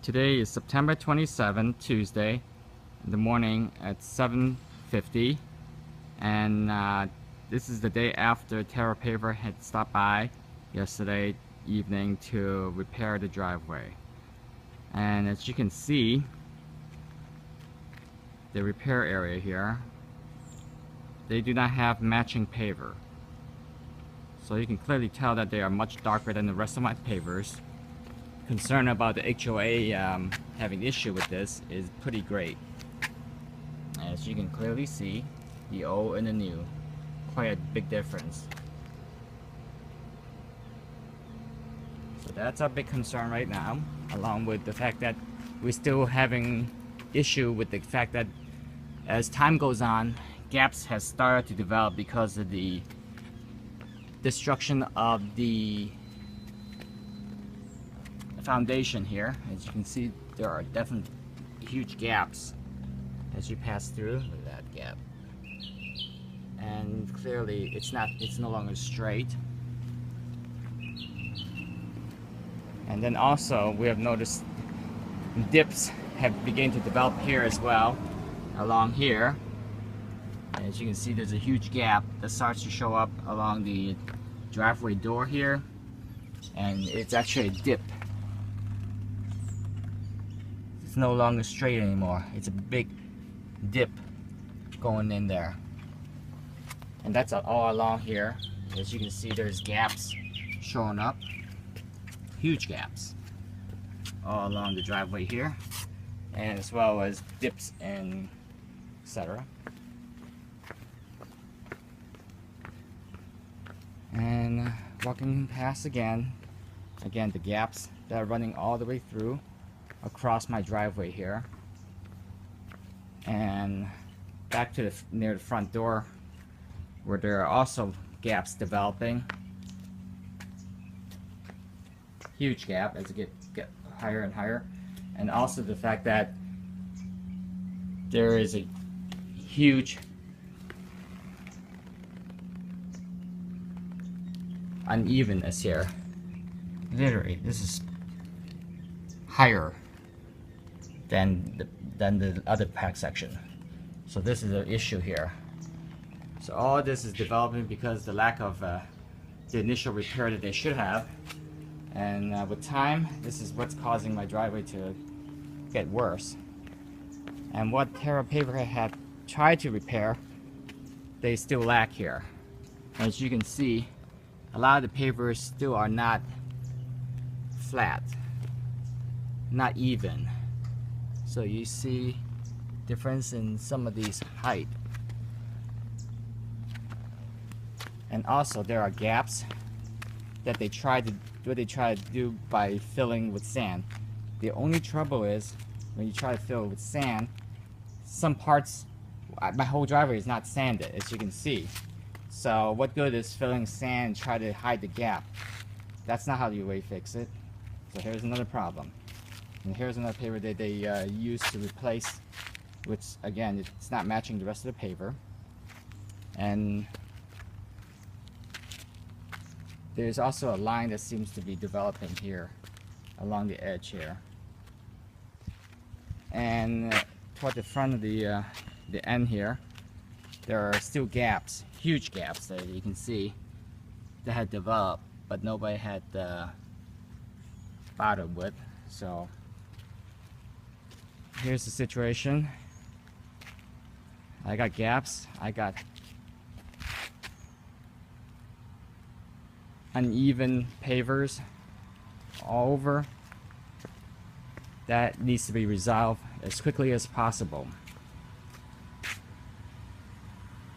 Today is September 27th, Tuesday, in the morning at 7:50, and this is the day after Terra Pavers had stopped by yesterday evening to repair the driveway. And as you can see, the repair area here, they do not have matching paver. So you can clearly tell that they are much darker than the rest of my pavers. Concern about the HOA having issue with this is pretty great. As you can clearly see, the old and the new, quite a big difference. So that's our big concern right now, along with the fact that we're still having issue with the fact that as time goes on, gaps have started to develop because of the destruction of the foundation here. As you can see, there are definitely huge gaps as you pass through. Look at that gap, and clearly it's no longer straight. And then also we have noticed dips have begun to develop here as well, along here. As you can see, there's a huge gap that starts to show up along the driveway door here, and it's actually a dip. It's no longer straight anymore. It's a big dip going in there, and that's all along here. As you can see, there's gaps showing up, huge gaps all along the driveway here, and as well as dips and etc. And walking past again the gaps that are running all the way through across my driveway here, and back to near the front door where there are also gaps developing. Huge gap as it get higher and higher, and also the fact that there is a huge unevenness here. Literally, this is higher than the other pack section. So this is an issue here. So all this is developing because the lack of the initial repair that they should have, and with time, this is what's causing my driveway to get worse. And what Terra Pavers had tried to repair, they still lack here. As you can see, a lot of the pavers still are not flat, not even. So you see difference in some of these height. And also there are gaps that they try to do by filling with sand. The only trouble is when you try to fill it with sand, some parts, my whole driveway is not sanded, as you can see. So what good is filling sand and try to hide the gap? That's not how you fix it. So here's another problem. And here's another paver that they use to replace, which again, it's not matching the rest of the paver. And there's also a line that seems to be developing here along the edge here. And toward the front of the end here, there are still gaps, huge gaps that you can see that had developed, but nobody had bothered with. So here's the situation. I got gaps, I got uneven pavers all over. That needs to be resolved as quickly as possible.